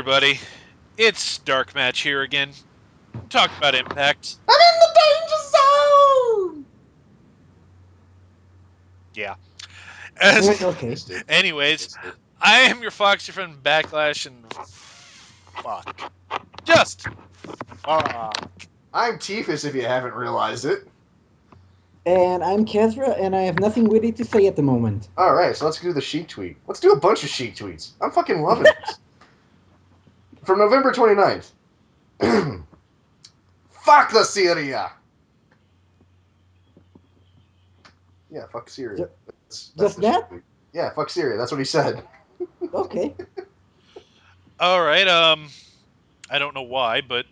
everybody. It's DarkMatch here again. Talk about Impact. I'm in the danger zone! Yeah. Okay. Anyways, I am your Foxy friend Backlash and fuck. Just fuck. I'm Tiefus if you haven't realized it. And I'm Kezra, and I have nothing witty to say at the moment. Alright, so let's do the Sheik tweet. Let's do a bunch of Sheik tweets. I'm fucking loving this. From November 29th. Fuck the Syria! Yeah, fuck Syria. That's Just the that? Sheik tweet. Yeah, fuck Syria. That's what he said. Okay. Alright, I don't know why, but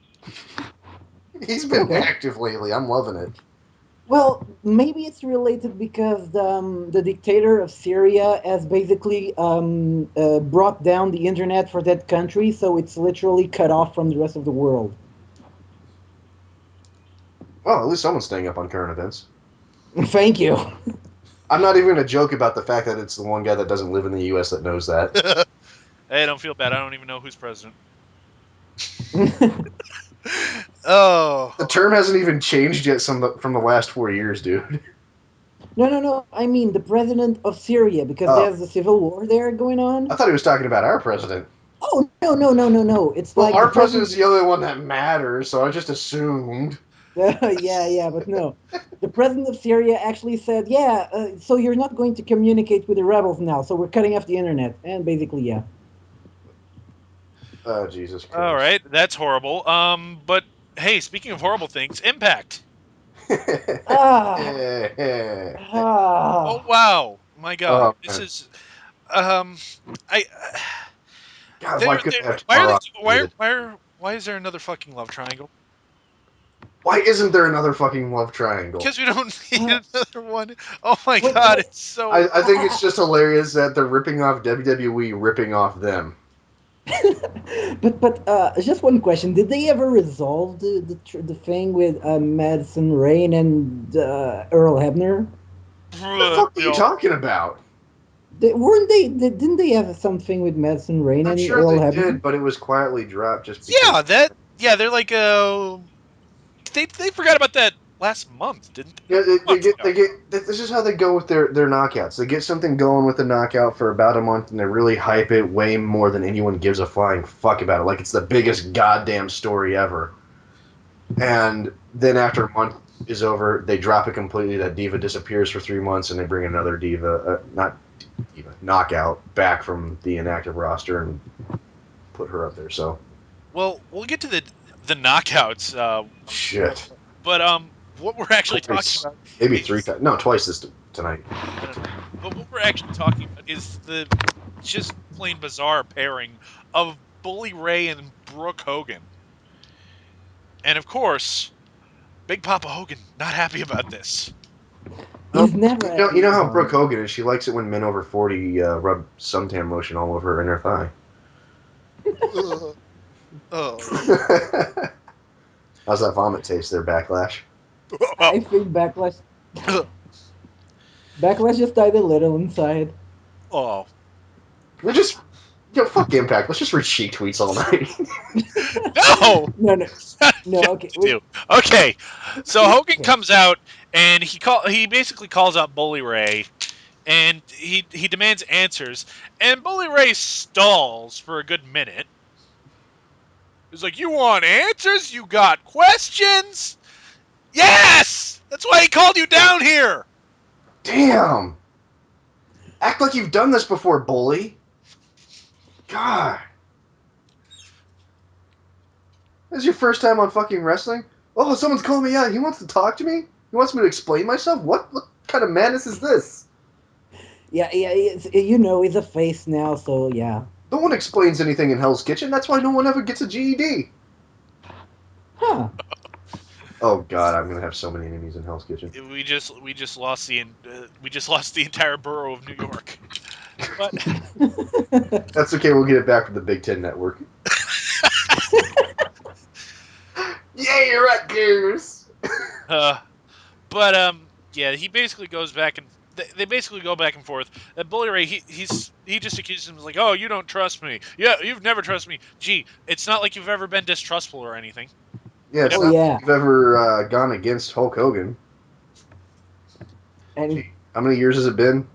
He's been Okay. active lately. I'm loving it. Well, maybe it's related because the dictator of Syria has basically brought down the internet for that country, so it's literally cut off from the rest of the world. Well, at least someone's staying up on current events. Thank you. I'm not even going to joke about the fact that it's the one guy that doesn't live in the U.S. that knows that. hey, don't feel bad. I don't even know who's president. Oh. The term hasn't even changed yet from the last 4 years, dude. No. I mean the president of Syria, because there's a civil war there going on. I thought he was talking about our president. Oh, no. It's Well, like our the president's the only one that matters, so I just assumed. yeah, but no. The president of Syria actually said, so you're not going to communicate with the rebels now, so we're cutting off the internet. And basically, yeah. Oh, Jesus Christ. All right, that's horrible. But hey, speaking of horrible things, Impact. Oh wow, my God, this man. is I. God, why couldn't they have Why are tomorrow? why is there another fucking love triangle? Why isn't there another fucking love triangle? Because we don't need another one. Oh my Wait, God, wait. it's so. I think it's just hilarious that they're ripping off WWE, ripping off them. but just one question: did they ever resolve the thing with Madison Rain and Earl Hebner? What the fuck are you talking about? Didn't they have something with Madison Rain I'm and sure Earl they Hebner? did, but it was quietly dropped just because. They're like they forgot about that last month, didn't they? Yeah, they get. This is how they go with their knockouts. They get something going with the knockout for about a month, and they really hype it way more than anyone gives a flying fuck about it. Like it's the biggest goddamn story ever. And then after a month is over, they drop it completely. That diva disappears for 3 months, and they bring another diva, knockout back from the inactive roster and put her up there. So, Well, we'll get to the knockouts. shit. But what we're actually talking about Maybe is 3 times. No, twice this tonight. no. But what we're actually talking about is the just plain bizarre pairing of Bully Ray and Brooke Hogan. And of course, Big Papa Hogan not happy about this. He's never. You know how Brooke Hogan is. She likes it when men over 40 rub suntan lotion all over her inner thigh. How's that vomit taste there, Backlash? I think Backlash. Backlash just died a little inside. Oh. We're just. Fuck Impact. Let's just read Sheik tweets all night. No! No, okay. Okay, so Hogan comes out and he basically calls out Bully Ray, and he demands answers, and Bully Ray stalls for a good minute. He's like, "You want answers? You got questions? Yes! That's why he called you down here!" Damn! Act like you've done this before, Bully. God. This is your first time on fucking wrestling? Oh, someone's calling me out. He wants to talk to me? He wants me to explain myself? What kind of madness is this? Yeah, he's a face now, so yeah. No one explains anything in Hell's Kitchen. That's why no one ever gets a GED. Huh. Oh God, I'm gonna have so many enemies in Hell's Kitchen. We just lost the entire borough of New York. But that's okay. We'll get it back from the Big Ten Network. Yeah, you're right, Goose. But yeah, he basically goes back and they basically go back and forth. That Bully Ray, he just accuses him like, oh, you don't trust me. Yeah, you've never trusted me. Gee, it's not like you've ever been distrustful or anything. Yeah, You it's know? Oh not like yeah, you've ever gone against Hulk Hogan. and Gee, how many years has it been?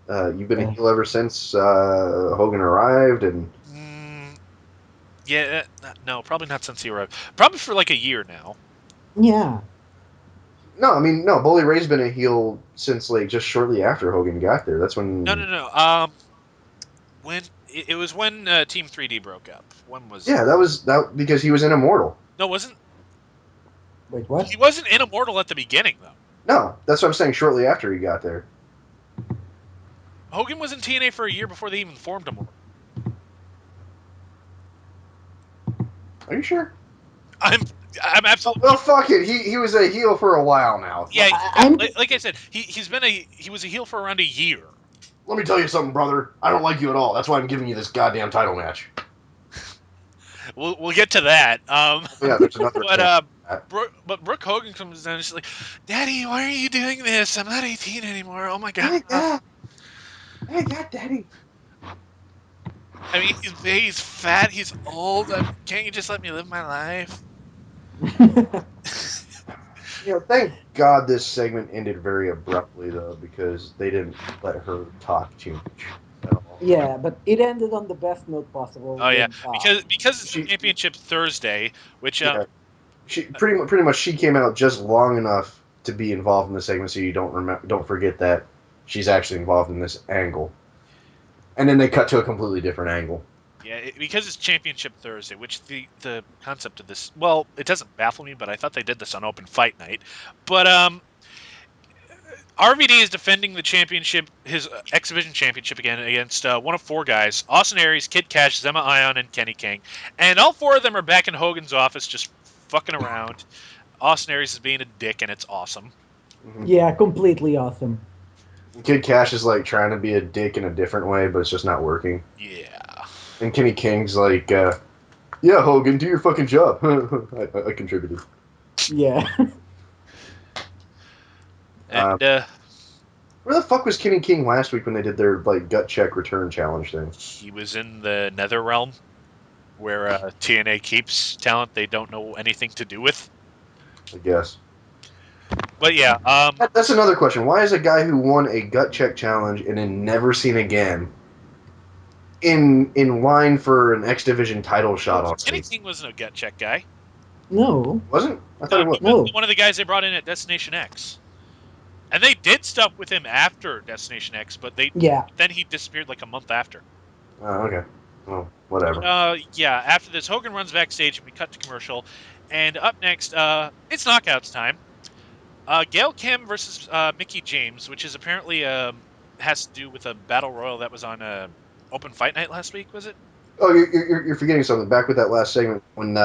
You've been a uh, heel ever since Hogan arrived, and Mm, yeah, no, probably not since he arrived. Probably for like a year now. yeah. no, I mean no, Bully Ray's been a heel since like just shortly after Hogan got there. That's No, when, no, no. When it was when Team 3D broke up. When was yeah, that was that because he was in Immortal. no? Wasn't Wait, what? he wasn't in Immortal at the beginning though? No, that's what I'm saying. Shortly after he got there. Hogan was in TNA for a year before they even formed Immortal. Are you sure? I'm I'm Oh, absolutely well, fuck it. He was a heel for a while now. yeah. Yeah, I'm like I said, he was a heel for around a year. Let me tell you something, brother. I don't like you at all. That's why I'm giving you this goddamn title match. We'll get to that. Yeah, there's another But thing. Brooke Hogan comes down and she's like, "Daddy, why are you doing this? I'm not 18 anymore. Oh my god." Hey, God. Hey, God, Daddy. I mean, he's fat, he's old. Can't you just let me live my life? You know, thank God this segment ended very abruptly, though, because they didn't let her talk too much at all. yeah, but it ended on the best note possible Oh yeah, with because it's She, Championship Thursday, which yeah, she pretty much she came out just long enough to be involved in the segment, so you don't forget that she's actually involved in this angle. And then they cut to a completely different angle. yeah, because it's Championship Thursday, which the concept of this, well, it doesn't baffle me, but I thought they did this on Open Fight Night. But RVD is defending the championship, his exhibition championship again against one of four guys: Austin Aries, Kid Cash, Zema Ion, and Kenny King. And all four of them are back in Hogan's office, just fucking around. Austin Aries is being a dick, and it's awesome. Mm-hmm. yeah, completely awesome. Kid Cash is like trying to be a dick in a different way, but it's just not working. Yeah. And Kenny King's like, yeah, Hogan, do your fucking job. I contributed. Yeah. And Um, where the fuck was Kenny King last week when they did their like gut check return challenge thing? he was in the Nether Realm, where TNA keeps talent they don't know anything to do with. I guess. But yeah, That's another question. Why is a guy who won a gut check challenge and then never seen again in line for an X Division title shot Kenny already? King wasn't a gut check guy. No, Wasn't? I thought No, it was. he was no. one of the guys they brought in at Destination X. And they did stuff with him after Destination X, but Yeah. then he disappeared like a month after. Oh, okay. Well, whatever. Yeah, after this, Hogan runs backstage and we cut to commercial. And up next, it's knockouts time. Gail Kim versus Mickey James, which is apparently has to do with a battle royal that was on Open Fight Night last week, was it? Oh, you're forgetting something. Back with that last segment when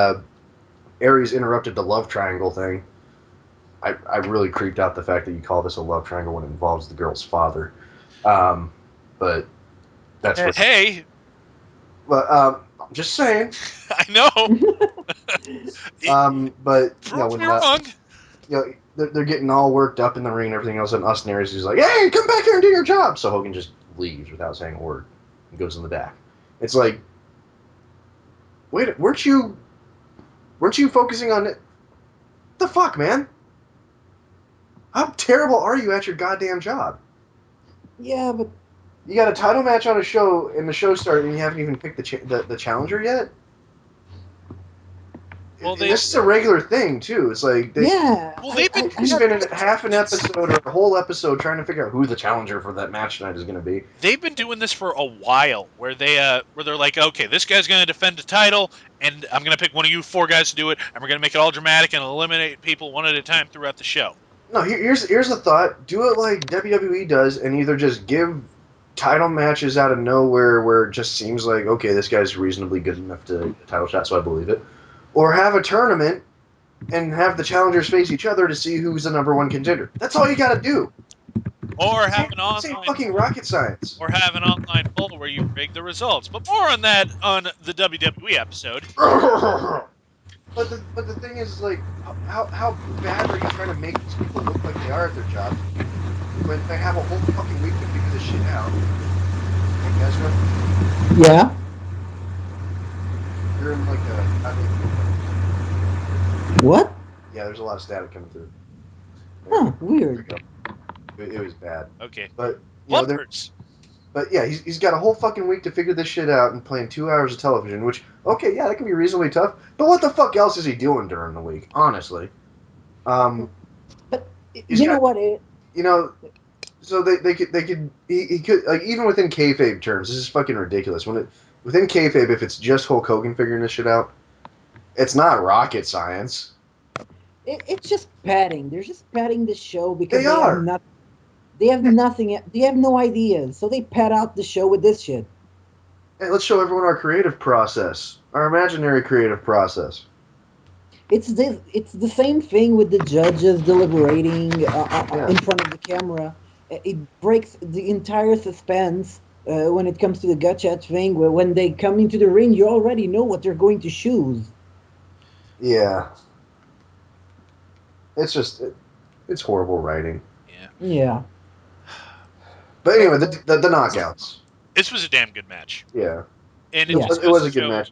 Aries interrupted the love triangle thing. I really creeped out the fact that you call this a love triangle when it involves the girl's father. Um, but that's for. Hey, But I'm just saying. I know. But Prove me wrong. they're getting all worked up in the ring and everything else, and Austin Aries is like, "Hey, come back here and do your job." So Hogan just leaves without saying a word and goes in the back. It's like, wait, weren't you focusing on it? The fuck, man? How terrible are you at your goddamn job? Yeah, but You got a title match on a show, and the show started, and you haven't even picked the challenger yet. Well, And this is a regular thing too. It's like yeah, well they've been they spend half an episode or a whole episode trying to figure out who the challenger for that match tonight is going to be. they've been doing this for a while, where they're like, okay, this guy's going to defend the title, and I'm going to pick one of you four guys to do it, and we're going to make it all dramatic and eliminate people one at a time throughout the show. No, here's the thought. Do it like WWE does, and either just give title matches out of nowhere where it just seems like, okay, this guy's reasonably good enough to get a title shot, so I believe it. Or have a tournament and have the challengers face each other to see who's the number one contender. That's all you got to do. Or This have ain't, an this ain't online fucking rocket science. or have an online poll where you rig the results. But more on that on the WWE episode. But the thing is, like, how bad are you trying to make these people look like they are at their jobs when they have a whole fucking week to figure this shit out? Hey, you guys know? Yeah. You're in like a goddamn feedback or something. What? Yeah, there's a lot of static coming through. There, Huh. there we Weird. go. It was bad, Okay. but they're Bumpers. but yeah, he's got a whole fucking week to figure this shit out and playing 2 hours of television. Which okay, yeah, that can be reasonably tough. But what the fuck else is he doing during the week? Honestly, um, But he's you know got what? you know. So they could he could like even within kayfabe terms, this is fucking ridiculous. Within kayfabe, if it's just Hulk Hogan figuring this shit out, it's not rocket science. It's just padding. They're just padding the show because They they have are. nothing. They have nothing. They have no ideas, so they pad out the show with this shit. Hey, let's show everyone our creative process, our imaginary creative process. It's this. It's the same thing with the judges deliberating Yeah, in front of the camera. It breaks the entire suspense when it comes to the gotcha thing. Where when they come into the ring, you already know what they're going to choose. yeah. It's just it's horrible writing. Yeah. Yeah. But Uh, anyway, the knockouts. This was a damn good match, Yeah, and it it yeah. just was, it goes was to a good show. match,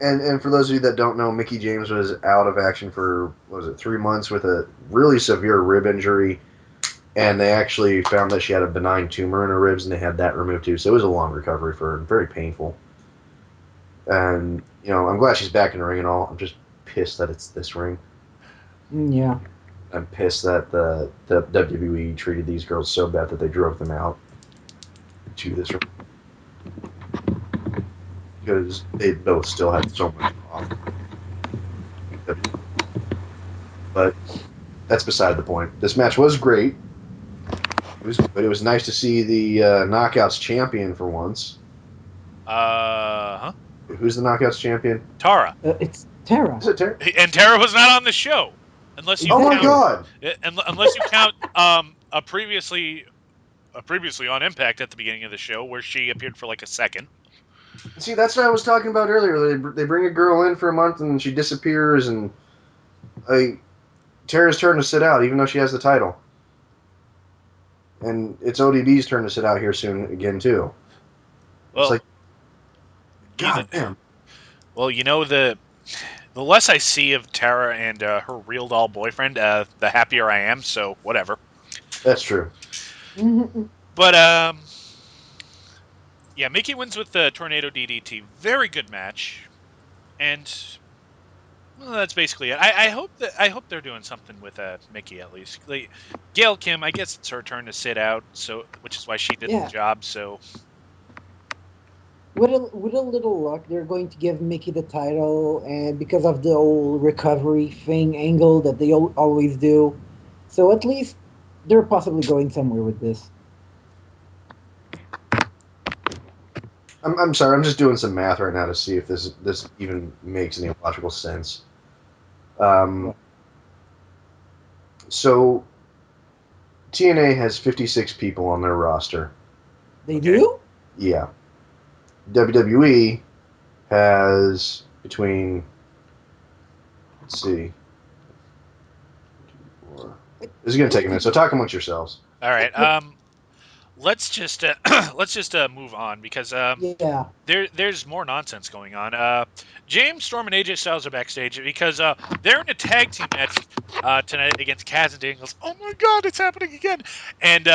and for those of you that don't know, Mickey James was out of action for what was it 3 months with a really severe rib injury, and they actually found that she had a benign tumor in her ribs, and they had that removed too. So it was a long recovery for her, and very painful. And I'm glad she's back in the ring and all. I'm just pissed that it's this ring. Yeah. I'm pissed that the WWE treated these girls so bad that they drove them out to this ring because they both still had so much to offer. But that's beside the point. This match was great. But it was nice to see the Knockouts champion for once. Huh? Who's the Knockouts champion? Tara. It's Tara. Is it Terry? And Tara was not on the show, unless you Oh my count, Exactly. God! unless you count a previously on Impact at the beginning of the show where she appeared for like a second. See, that's what I was talking about earlier. They bring a girl in for a month and she disappears, and Tara's turn to sit out, even though she has the title. And it's ODB's turn to sit out here soon again too. It's Well, like, you know, God damn. the less I see of Tara and her real doll boyfriend, the happier I am. So whatever. That's true. Mhm. But yeah, Mickey wins with the tornado DDT. Very good match, and well, that's basically it. I hope they're doing something with Mickey at least. Like, Gail Kim, I guess it's her turn to sit out, so which is why she did the Yeah. job. So With a little luck, they're going to give Mickey the title, and because of the whole recovery thing angle that they always do, so at least they're possibly going somewhere with this. I'm sorry. I'm just doing some math right now to see if this even makes any logical sense. Um, What so TNA has 56 people on their roster. they okay, do? Yeah. WWE has between, let's see, this is going to take a minute. So talk amongst yourselves. all right. But Let's just let's just move on because yeah, there's more nonsense going on. James Storm and AJ Styles are backstage because they're in a tag team match tonight against Kaz and Daniels. Oh my God, it's happening again! And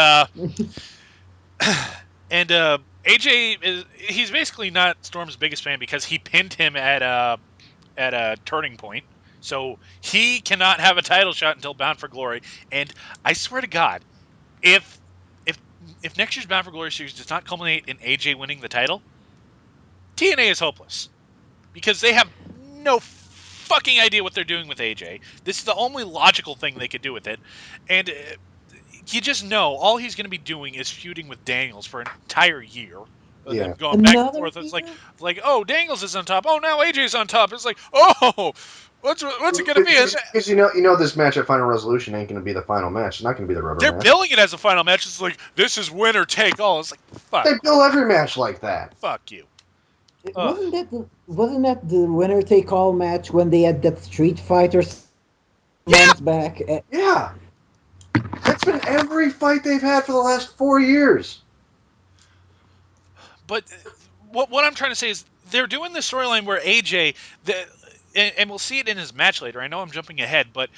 and AJ he's basically not Storm's biggest fan because he pinned him at a turning point. So he cannot have a title shot until Bound for Glory. And I swear to God, if if if next year's Bound for Glory series does not culminate in AJ winning the title, TNA is hopeless because they have no fucking idea what they're doing with AJ. This is the only logical thing they could do with it, and you just know all he's going to be doing is feuding with Daniels for an entire year. And then Yeah. going back and another forth. It's year. like, oh, Daniels is on top. Oh, now AJ's on top. It's like, oh, what's it gonna be? And Because you know this match at Final Resolution ain't going to be the final match. It's not going to be the rubber they're match. billing it as a final match. It's like this is winner take all. It's like They bill every match like that. fuck you. Ugh. Wasn't that the winner take all match when they had that Street Fighter Yeah, months back? Yeah, that's been every fight they've had for the last 4 years. but what I'm trying to say is they're doing the storyline where AJ, and we'll see it in his match later. I know I'm jumping ahead, but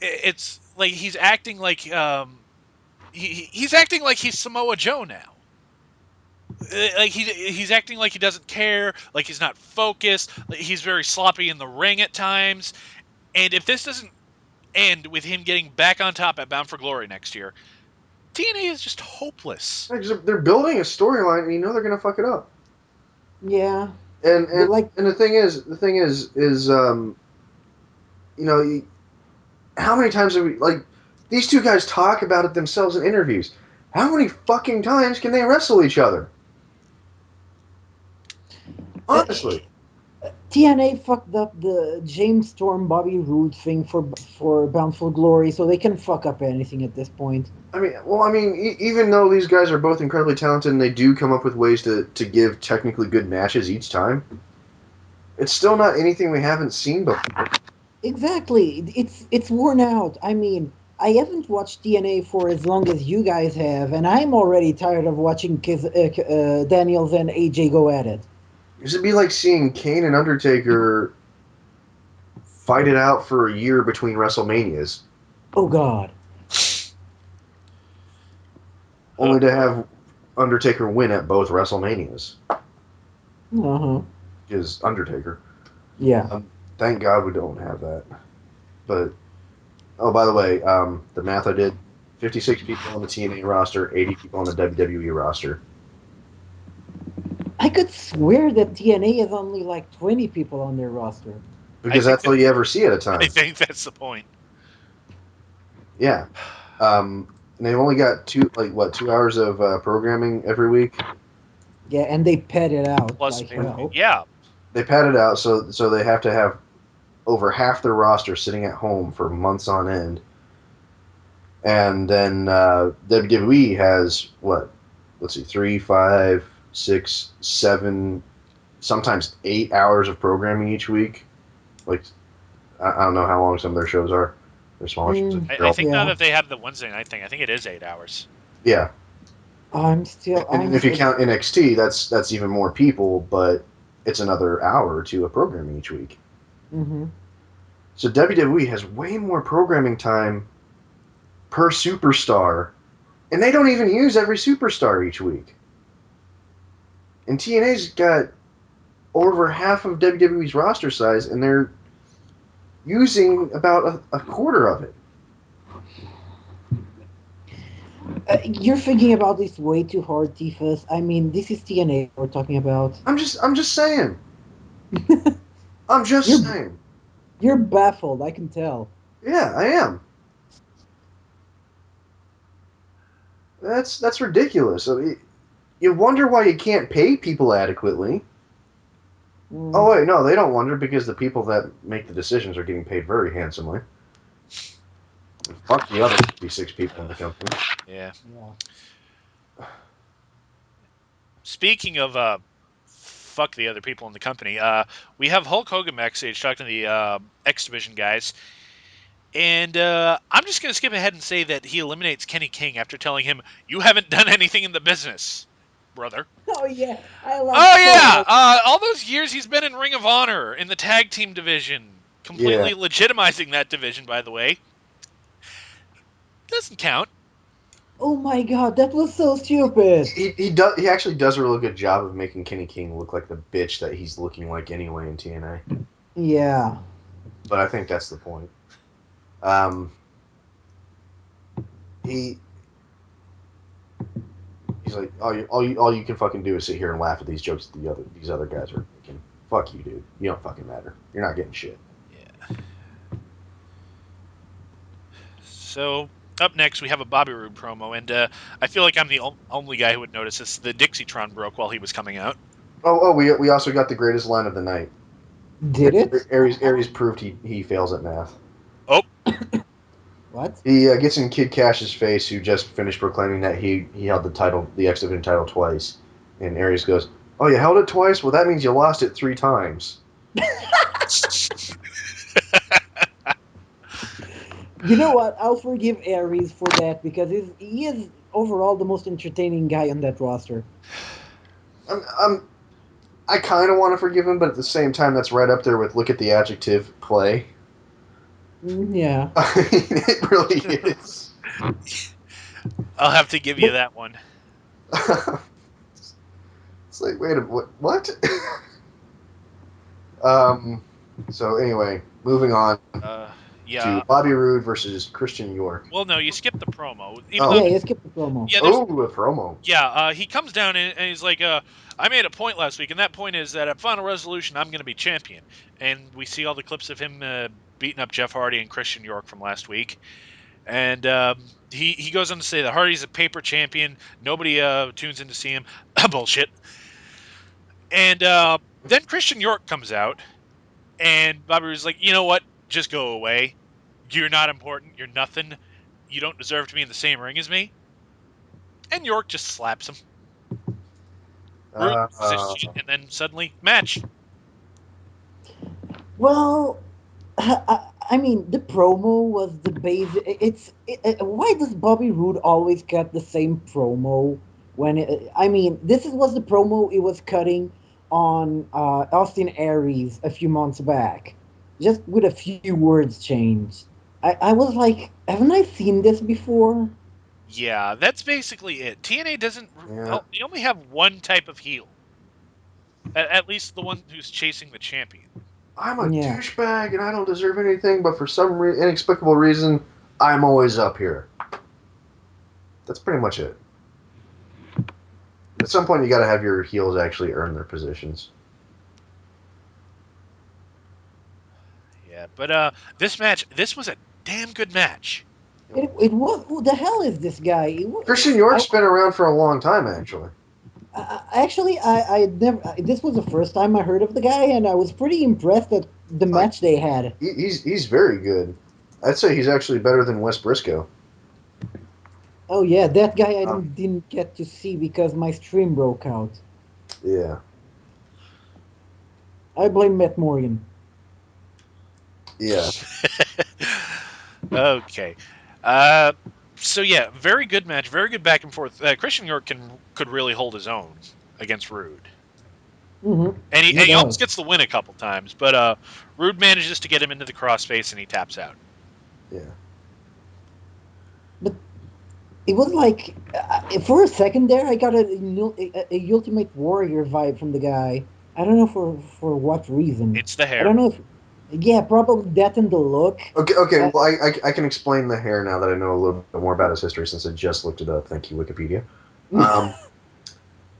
it's like he's acting like he's acting like he's Samoa Joe now. Like he's acting like he doesn't care, like he's not focused, like he's very sloppy in the ring at times. And if this doesn't end with him getting back on top at Bound for Glory next year, TNA is just hopeless. They're building a storyline, and you know they're gonna fuck it up. Yeah, And but and like, and the thing is, you know, how many times have we like these two guys talk about it themselves in interviews? How many fucking times can they wrestle each other? uh, Honestly, TNA fucked up the James Storm Bobby Roode thing for Bound for Glory, so they can fuck up anything at this point. even though these guys are both incredibly talented and they do come up with ways to give technically good matches each time, it's still not anything we haven't seen before. Exactly, it's worn out. I mean, I haven't watched TNA for as long as you guys have, and I'm already tired of watching Daniels and AJ go at it. It'd be like seeing Kane and Undertaker fight it out for a year between WrestleManias, Oh God. only to have Undertaker win at both WrestleManias. Uh huh. Is Undertaker. Yeah. Thank God we don't have that. But oh, by the way, the math I did: 56 people on the TNA roster, 80 people on the WWE roster. I could swear that TNA has only like 20 people on their roster. I Because think that's that all you ever see at a I time. think that's the point. Yeah. And they've only got 2 hours of programming every week. Yeah, and they pet it out Plus like pay per view. hell. Yeah, They pad it out so they have to have over half their roster sitting at home for months on end. And then WWE has what? Let's see, 3, 5, 6, 7, sometimes 8 hours of programming each week. Like I don't know how long some of their shows are. They're smaller shows. Mm, They're I all, think now yeah. that they have the Wednesday night thing, I think it is 8 hours. yeah. I'm still And I'm if you still count NXT, that's even more people, but it's another hour or two of programming each week. hmm So WWE has way more programming time per superstar, and they don't even use every superstar each week. And TNA's got over half of WWE's roster size, and they're using about a quarter of it. you're thinking about this way too hard, Tifus. I mean, this is TNA we're talking about. I'm just saying. I'm just You're saying. you're baffled, I can tell. Yeah, I am. That's ridiculous. I mean, you wonder why you can't pay people adequately. Mm, Oh wait, no, they don't wonder because the people that make the decisions are getting paid very handsomely. Fuck the other 56 people in the company. Yeah. yeah. Speaking of fuck the other people in the company, we have Hulk Hogan backstage talking to the X Division guys, and I'm just gonna skip ahead and say that he eliminates Kenny King after telling him, "You haven't done anything in the business, brother." Oh yeah, I laughed Oh so yeah, hard. all those years he's been in Ring of Honor in the tag team division, Yeah, completely legitimizing that division, by the way, doesn't count. Oh my god, that was so stupid. he actually does a really good job of making Kenny King look like the bitch that he's looking like anyway in TNA. Yeah. But I think that's the point. Um, he he's like, all you can fucking do is sit here and laugh at these jokes that these other guys are making. Fuck you, dude. You don't fucking matter. You're not getting shit. Yeah. So up next we have a Bobby Roode promo, and I feel like I'm the only guy who would notice this. The Dixietron broke while he was coming out. We also got the greatest line of the night. Did it? Aries proved he fails at math. Oh, What? He gets in Kid Cash's face, who just finished proclaiming that he held the X Division title twice, and Aries goes, Oh, you held it twice? Well, that means you lost it 3 times. You know what? I'll forgive Aries for that because he is overall the most entertaining guy on that roster. I kind of want to forgive him, but at the same time, that's right up there with look at the adjective play. Yeah. I mean, it really is. I'll have to give you But that one. It's like, wait a what? um. So anyway, moving on Uh, to yeah. Bobby Roode versus Christian York. Well, no, you skipped the promo. Even though, Oh, yeah, you skipped the promo. yeah, there's, oh, a promo. yeah, he comes down and he's like, I made a point last week, and that point is that at Final Resolution, I'm going to be champion. And we see all the clips of him beating up Jeff Hardy and Christian York from last week. And he goes on to say that Hardy's a paper champion. Nobody tunes in to see him. Bullshit. And then Christian York comes out, and Bobby was like, you know what? Just go away. You're not important. You're nothing. You don't deserve to be in the same ring as me. And York just slaps him. Roode loses his Uh, shit, and then suddenly, match. Well, I mean, the promo was the base. Why does Bobby Roode always cut the same promo? I mean, was the promo it was cutting on Austin Aries a few months back, just with a few words changed. I was like, haven't I seen this before? Yeah, that's basically it. TNA doesn't. yeah, Well, they only have one type of heel. At least the one who's chasing the champion. I'm a Yeah. douchebag and I don't deserve anything, but for some inexplicable reason, I'm always up here. That's pretty much it. At some point, you got to have your heels actually earn their positions. Yeah, but this was a damn good match. It was. Who the hell is this guy? Christian York's been around for a long time, actually. Actually, I never. This was the first time I heard of the guy, and I was pretty impressed at the Like match they had. he's very good. I'd say he's actually better than Wes Briscoe. Oh yeah, that guy I Um, didn't get to see because my stream broke out. yeah, I blame Matt Morgan. yeah, Okay. Uh, so yeah, very good match, very good back and forth. Christian York could really hold his own against Roode, and He he almost does. gets the win a couple times, but Roode manages to get him into the crossface and he taps out. yeah. But it was like for a second there, I got a Ultimate Warrior vibe from the guy. I don't know for what reason. It's the I hair. don't know if. Yeah, probably that and the look. Okay. Uh, Well, I can explain the hair now that I know a little bit more about his history since I just looked it up. Thank you, Wikipedia. Um,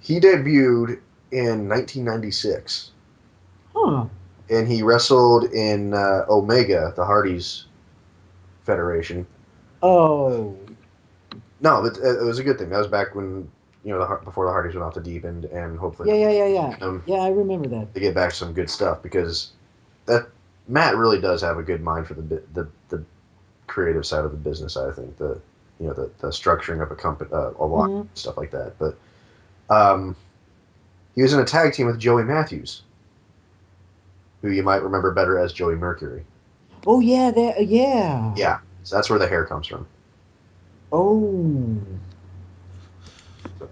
he debuted in 1996, huh. and he wrestled in Omega, the Hardys Federation. Oh. No, it was a good thing. That was back when before the Hardys went off the deep end, and hopefully Yeah, yeah, yeah, yeah. them Yeah, I remember that. to get back to some good stuff because that Matt really does have a good mind for the creative side of the business. I think the structuring of a company, a lot Hmm. stuff like that. But um, he was in a tag team with Joey Matthews, who you might remember better as Joey Mercury. Oh yeah, that yeah. Yeah, so that's where the hair comes from. Oh. So,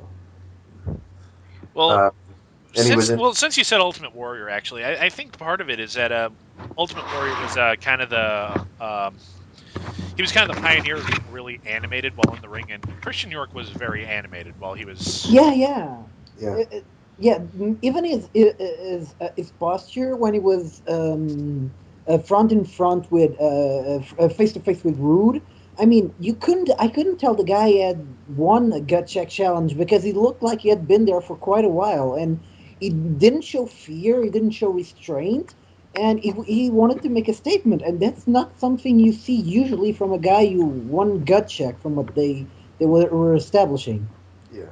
Well, uh, and he was in. since you said Ultimate Warrior, actually, I think part of it is that Ultimate Warrior was kind of the he was kind of the pioneer of being really animated while in the ring, and Christian York was very animated while he was. Yeah, yeah. Yeah, Yeah, even his posture when he was front in front with face to face with Rude. I mean, I couldn't tell the guy had won a gut check challenge because he looked like he had been there for quite a while, and he didn't show fear, he didn't show restraint, and he wanted to make a statement, and that's not something you see usually from a guy who won gut check from what they were establishing. yeah.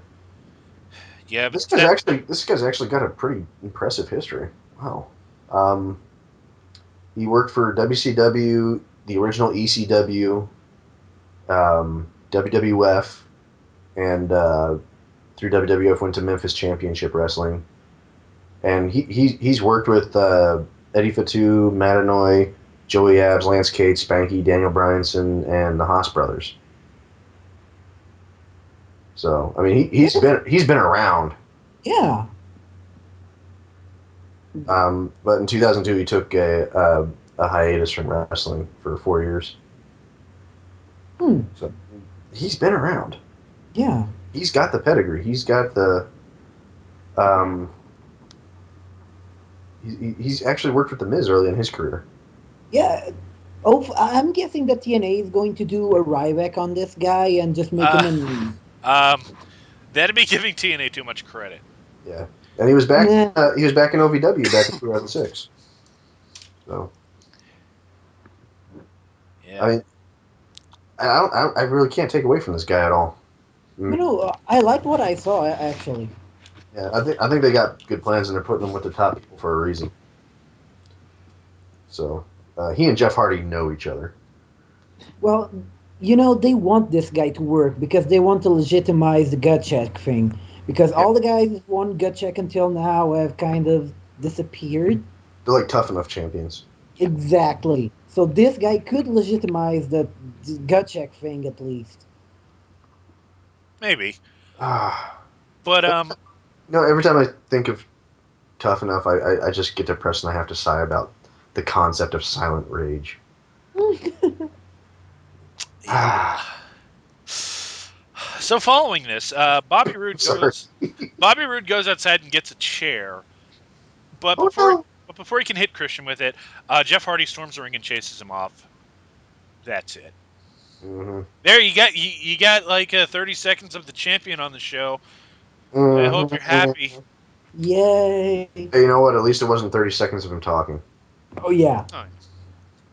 Yeah, but This guy's actually got a pretty impressive history. Wow. Um, he worked for WCW, the original ECW, WWF, and through WWF went to Memphis Championship Wrestling. and he's worked with Eddie Fatu, Matanoy, Joey Abs, Lance Cade, Spanky, Daniel Bryanson, and the Haas brothers. So I mean, he's been around. Yeah. But in 2002, he took a hiatus from wrestling for 4 years. So he's been around. Yeah. He's got the pedigree. He's got the. Um, he's actually worked with the Miz early in his career. Yeah. Oh, I'm guessing that TNA is going to do a Ryback on this guy and just make him an. That'd be giving TNA too much credit. Yeah, and he was back. Nah. He was back in OVW back in 2006. So Yeah. I mean, I really can't take away from this guy at all. I liked what I saw actually. Yeah, I think they got good plans and they're putting them with the top people for a reason. So he and Jeff Hardy know each other. Well, they want this guy to work because they want to legitimize the gut check thing. Because Yeah, all the guys who won gut check until now have kind of disappeared. they're like tough enough champions. Exactly. So this guy could legitimize the gut check thing at least. Maybe. Ah, But every time I think of tough enough, I just get depressed and I have to sigh about the concept of silent rage. yeah. Ah, So following this, sorry. Bobby Roode goes outside and gets a chair, but Oh no. before he can hit Christian with it, Jeff Hardy storms the ring and chases him off. That's it. Mm-hmm. There you got like 30 seconds of the champion on the show. I hope you're happy. Mm-hmm. Yay! Hey, you know what? At least it wasn't 30 seconds of him talking. Oh yeah. Oh,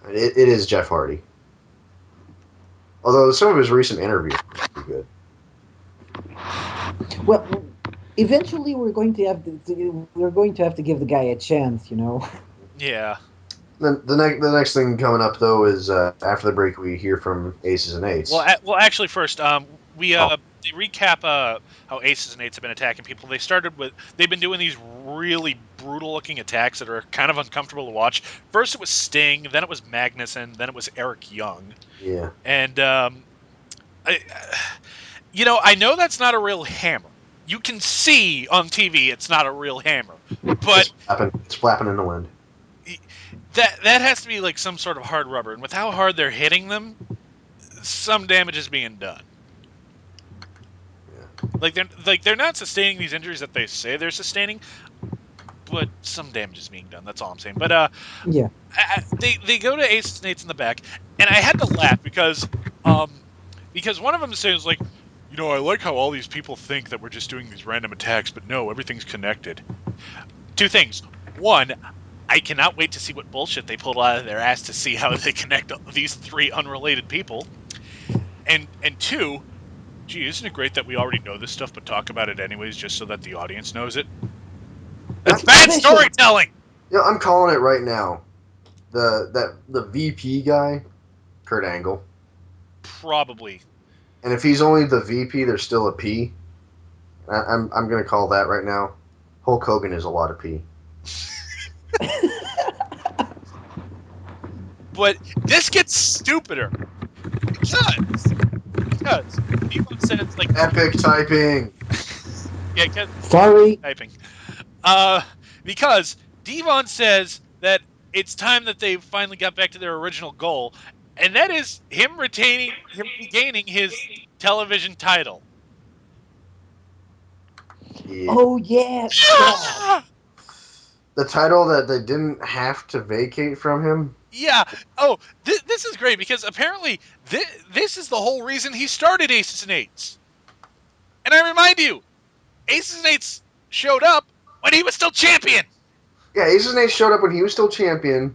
It is Jeff Hardy. Although some of his recent interviews are pretty good. Well, eventually we're going to have to give the guy a chance. yeah. Then the next thing coming up though is after the break we hear from Aces and Eights. Well, actually, first, we Oh, they recap how Aces and Eights have been attacking people. They've been doing these really brutal looking attacks that are kind of uncomfortable to watch. First, it was Sting, then it was Magnuson, then it was Eric Young, yeah. and I, I know that's not a real hammer. You can see on TV it's not a real hammer, but It's flapping in the wind. that has to be like some sort of hard rubber. And with how hard they're hitting them, some damage is being done. Yeah. They're not sustaining these injuries that they say they're sustaining, but some damage is being done. That's all I'm saying. But Yeah. they go to Aces and Eights in the back, and I had to laugh because one of them says like, I like how all these people think that we're just doing these random attacks, but no, everything's connected. Two things. One, I cannot wait to see what bullshit they pulled out of their ass to see how they connect these three unrelated people. And two, gee, isn't it great that we already know this stuff but talk about it anyways just so that the audience knows it? That's bad Efficient. storytelling. I'm calling it right now. The VP guy, Kurt Angle, Probably. and if he's only the VP, there's still a P. I'm gonna call that right now. Hulk Hogan is a lot of P. But this gets stupider because people says like Epic typing. yeah, because Sorry. typing. Because Devon says that it's time that they finally got back to their original goal, and that is him regaining his television title. Yeah. Oh yeah, that. The title that they didn't have to vacate from him. Yeah. Oh, this is great because apparently this is the whole reason he started Aces and Eights. And I remind you, Aces and Eights showed up when he was still champion. Yeah, Aces and Eights showed up when he was still champion,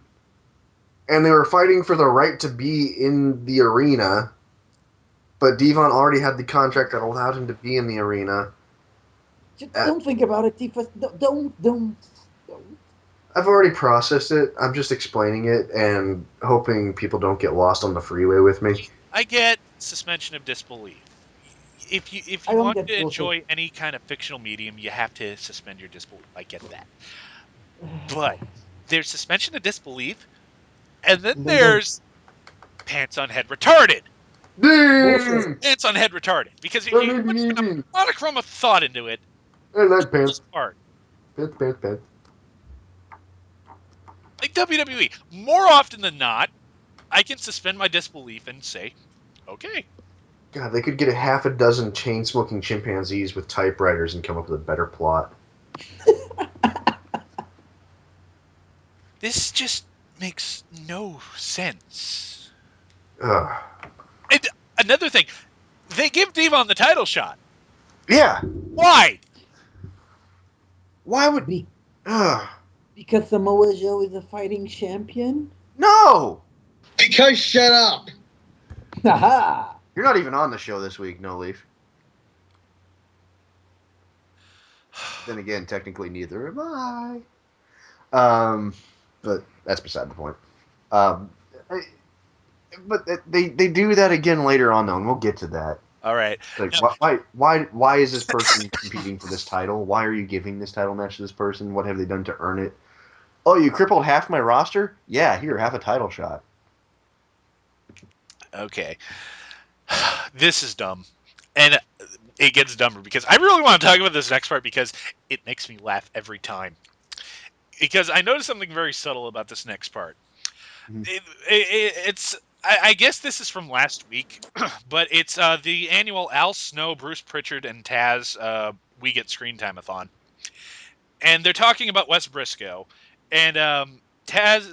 and they were fighting for the right to be in the arena. But Devon already had the contract that allowed him to be in the arena. Just Uh, don't think about it, Tifa. Don't. I've already processed it. I'm just explaining it and hoping people don't get lost on the freeway with me. I get suspension of disbelief. If I you don't want get to bullshit. enjoy any kind of fictional medium, you have to suspend your disbelief. I get that. But there's suspension of disbelief, and then Then there's there's pants on head retarded. bullshit. Damn! Pants on head retarded. Because Don't you put a even. monochrome of thought into it, I like this pants. part. Pants. Like WWE, more often than not, I can suspend my disbelief and say, okay. God, they could get a half a dozen chain-smoking chimpanzees with typewriters and come up with a better plot. This just makes no sense. Ugh. And another thing, they give Devon the title shot. Yeah. Why? Why would? Be- Ugh. because Samoa Joe is a fighting champion? No. Because shut up. Haha! You're not even on the show this week, No Leaf. Then again, technically neither am I. But that's beside the point. Um, I- but they do that again later on, though, and we'll get to that. All right. Like, Now, why is this person competing for this title? Why are you giving this title match to this person? What have they done to earn it? Oh, you crippled half my roster? Yeah, here, have a title shot. okay. This is dumb. And it gets dumber because I really want to talk about this next part because it makes me laugh every time. Because I noticed something very subtle about this next part. Mhm. It's I guess this is from last week, but it's the annual Al Snow, Bruce Prichard, and Tazz We Get Screen Time-a-thon, and they're talking about Wes Briscoe, and Tazz,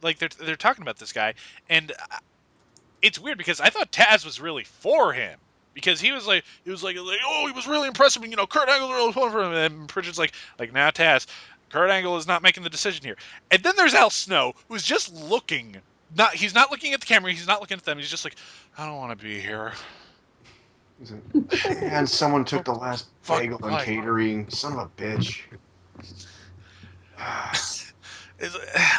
like they're talking about this guy, and it's weird because I thought Tazz was really for him. Because he was like, oh, he was really impressive, and Kurt Angle's really pulling for him, and Pritchard's like, now Tazz, Kurt Angle is not making the decision here. And then there's Al Snow, who's just looking, he's not looking at the camera, he's not looking at them, he's just like, I don't want to be here. And someone took Oh, the last fuck bagel and life. catering. Son of a bitch.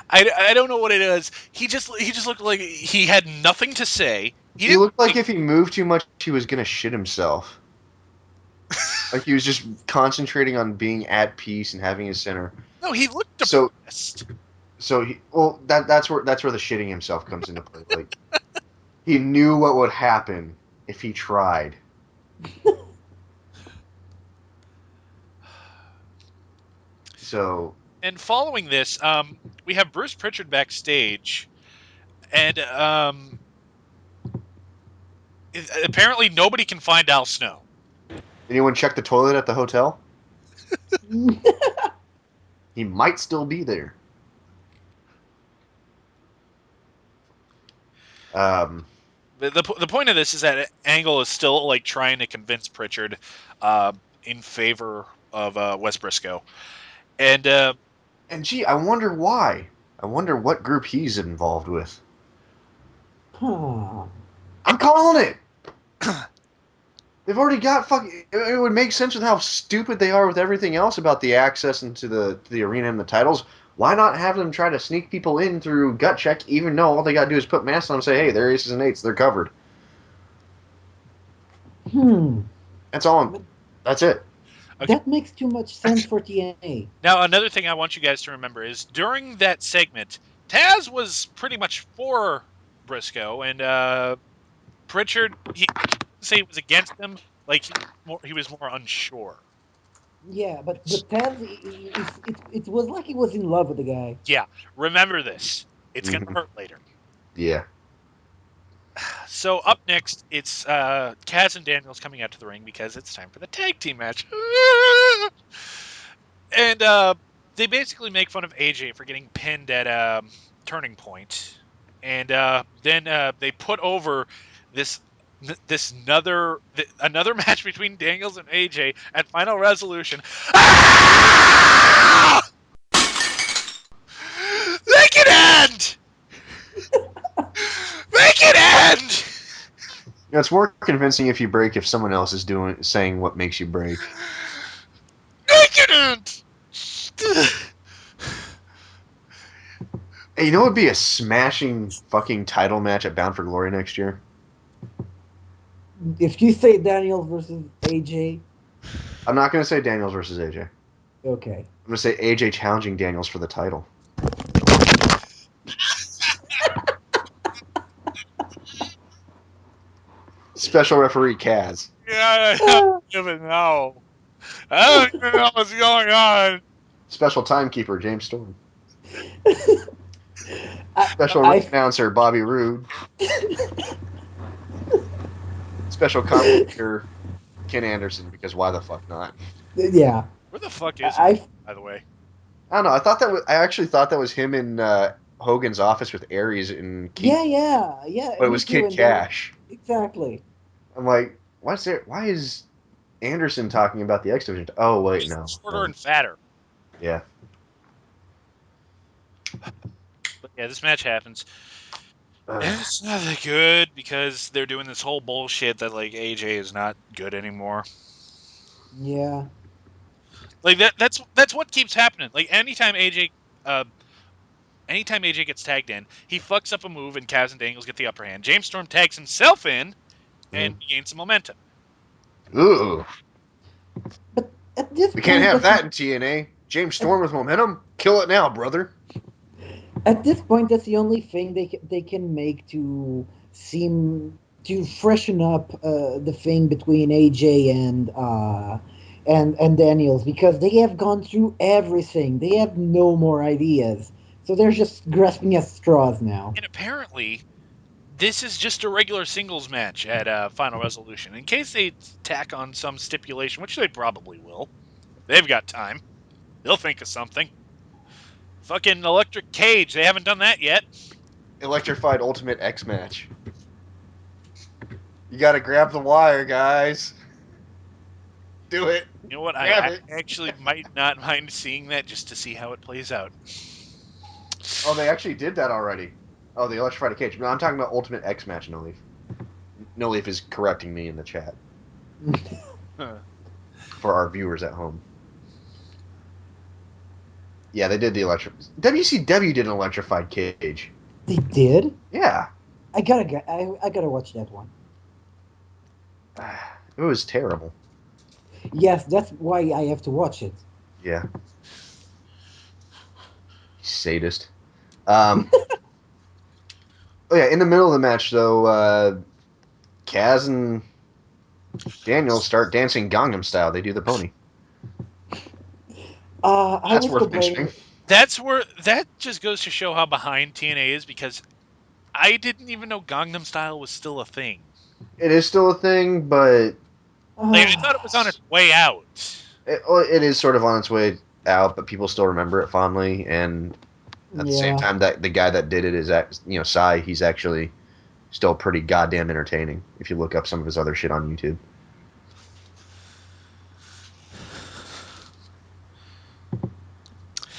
I don't know what it is. He just looked like he had nothing to say. He He didn't. looked like if he moved too much, he was gonna shit himself. Like he was just concentrating on being at peace and having his center. No, he looked So, depressed. that's where the shitting himself comes into play. Like he knew what would happen if he tried. So And following this, we have Bruce Pritchard backstage, and apparently nobody can find Al Snow. anyone check the toilet at the hotel? He might still be there. Um, The point of this is that Angle is still like trying to convince Pritchard in favor of Wes Briscoe, and and gee, I wonder why. I wonder what group he's involved with. Huh. I'm calling it. They've already got fucking. It would make sense with how stupid they are with everything else about the access into the arena and the titles. Why not have them try to sneak people in through gut check, even though all they gotta do is put masks on and say, "Hey, they're aces and eights, they're covered." Hmm. That's all. But That's it. okay. that makes too much sense for TNA. Now another thing I want you guys to remember is during that segment, Taz was pretty much for Briscoe, and Pritchard, he say he was against him, like he was more unsure. Yeah, but Taz, it was like he was in love with the guy. Yeah, remember this. It's gonna Hmm. hurt later. Yeah. So up next, it's Taz and Daniels coming out to the ring because it's time for the tag team match. And they basically make fun of AJ for getting pinned at Turning Point, and then they put over this another match between Daniels and AJ at Final Resolution. Ah! Make it end! Make it end! It's more convincing if you break if someone else is saying what makes you break. Make it end! Hey, you know what would be a smashing fucking title match at Bound for Glory next year? If you say Daniels versus AJ, I'm not gonna say Daniels versus AJ. okay. I'm gonna say AJ challenging Daniels for the title. Special referee Tazz. Yeah, I don't even know. I don't even know what's going on. Special timekeeper James Storm. I, Special ring announcer Bobby Roode. Special commentator Ken Anderson, because why the fuck not? yeah. Where the fuck is he, I by the way? I don't know. I actually thought that was him in Hogan's office with Aries and King, yeah. but it Me was too. Kid And then Cash. exactly. I'm like, why is Anderson talking about the X Division? Oh wait, He's no. shorter and fatter. Yeah. But yeah, this match happens. And it's not that good because they're doing this whole bullshit that like AJ is not good anymore. Yeah. Like that's what keeps happening. Like anytime AJ gets tagged in, he fucks up a move and Tazz and Daniels get the upper hand. James Storm tags himself in and gains some momentum. Ooh. But at this We can't point, have that in TNA. James Storm with momentum. Kill it now, brother. at this point, that's the only thing they can make to seem to freshen up the thing between AJ and Daniels, because they have gone through everything. They have no more ideas, so they're just grasping at straws now. And apparently, this is just a regular singles match at Final Resolution. In case they tack on some stipulation, which they probably will. They've got time. They'll think of something. Fucking electric cage. They haven't done that yet. Electrified Ultimate X match. You gotta grab the wire, guys. Do it. You know what? Grab I it. actually might not mind seeing that just to see how it plays out. Oh, they actually did that already. Oh, the electrified cage. No, I'm talking about Ultimate X match, No Leaf. No Leaf is correcting me in the chat for our viewers at home. Yeah, they did the electric. WCW did an electrified cage. They did. Yeah. I gotta watch that one. It was terrible. Yes, that's why I have to watch it. Yeah. Sadist. Oh yeah, in the middle of the match though, Kaz and Daniel start dancing Gangnam style. They do the pony. I That's was worth mentioning. complaining. That just goes to show how behind TNA is because I didn't even know Gangnam Style was still a thing. It is still a thing, but Like I thought it was on its way out. it is sort of on its way out. But people still remember it fondly, and at the same Yeah. time, that the guy that did it is, Sai. He's actually still pretty goddamn entertaining. If you look up some of his other shit on YouTube.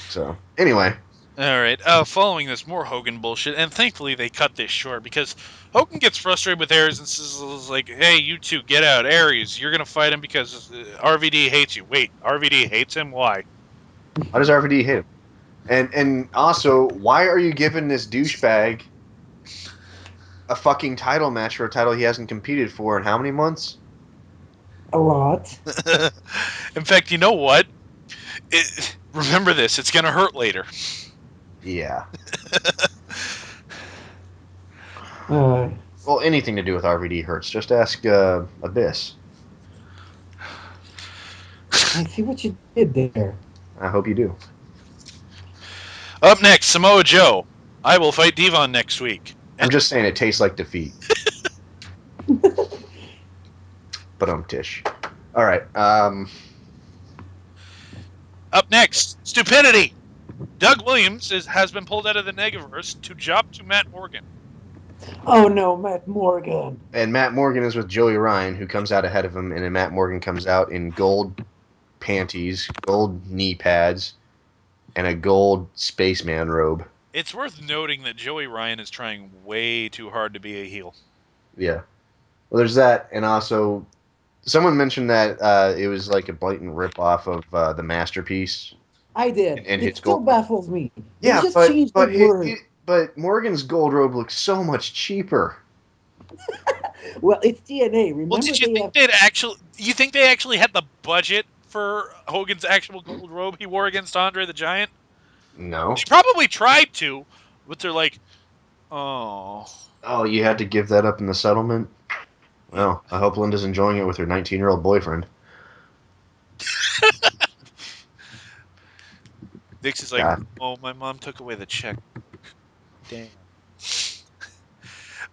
So anyway, All right. Following this, more Hogan bullshit, and thankfully they cut this short because Hogan gets frustrated with Aries and says like, "Hey, you two, get out, Aries. You're gonna fight him because RVD hates you." Wait, RVD hates him? Why? why does RVD hit him? And also, why are you giving this douchebag a fucking title match for a title he hasn't competed for in how many months? A lot. In fact, you know what? Remember this. It's gonna hurt later. Yeah. Uh, Well, anything to do with RVD hurts. Just ask Abyss. I see what you did there. I hope you do. Up next, Samoa Joe. I will fight Devon next week. I'm just saying it tastes like defeat. But Tish. All right. Up next, Stupidity. Doug Williams has been pulled out of the Negaverse to job to Matt Morgan. Oh no, Matt Morgan. And Matt Morgan is with Joey Ryan, who comes out ahead of him, and then Matt Morgan comes out in gold panties, gold knee pads, and a gold spaceman robe. It's worth noting that Joey Ryan is trying way too hard to be a heel. Yeah. Well, there's that, and also someone mentioned that it was like a blatant ripoff of the masterpiece I did. and It his still gold. baffles me. They Yeah, just changed the word. but Morgan's gold robe looks so much cheaper. Well, it's TNA. Well, Remember did you they think have. they'd actually? You think they actually had the budget for Hogan's actual gold robe he wore against Andre the Giant? No. They probably tried to, but they're like, oh. Oh, you had to give that up in the settlement? Well, I hope Linda's enjoying it with her 19-year-old boyfriend. Dix is like, God. oh, my mom took away the check. Damn.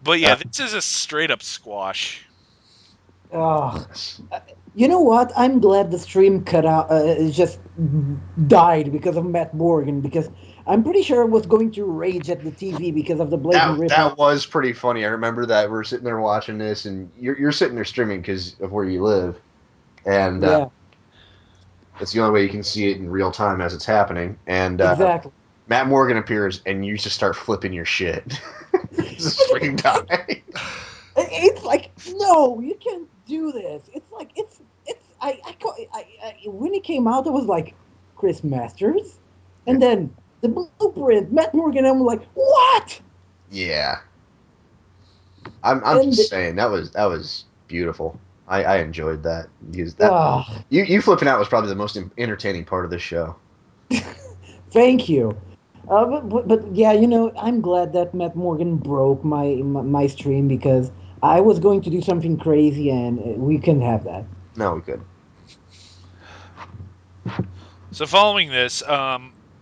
But yeah, this is a straight up squash. Oh, Yes. you know what? I'm glad the stream cut out. It just died because of Matt Morgan. Because I'm pretty sure I was going to rage at the TV because of the blatant That rip. was pretty funny. I remember that we're sitting there watching this, and you're sitting there streaming because of where you live, and Yeah, that's the only way you can see it in real time as it's happening. And exactly. Matt Morgan appears, and you just start flipping your shit. Just freaking die. It's like, no, you can't do this. It's like when it came out, it was like Chris Masters, and then the blueprint, Matt Morgan. I'm like, what? Yeah, I'm And just saying that was beautiful. I enjoyed that because that ah, you flipping out was probably the most entertaining part of this show. thank you. But yeah, I'm glad that Matt Morgan broke my stream because I was going to do something crazy and we couldn't have that. No, we could. So following this,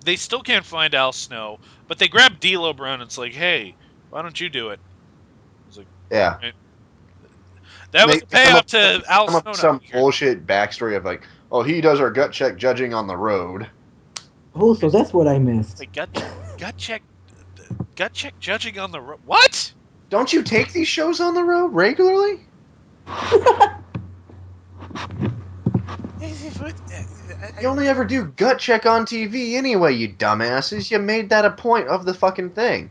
they still can't find Al Snow, but they grab D'Lo Brown and it's like, hey, why don't you do it? He's like, Yeah. "Eh." That was a They come payoff up to Al come up Snow with not some being here. bullshit backstory of like, oh, he does our gut check judging on the road. Oh, so that's what I missed. Like gut check, gut check judging on the road. What? Don't you take these shows on the road regularly? You only ever do gut check on TV anyway, you dumbasses. You made that a point of the fucking thing.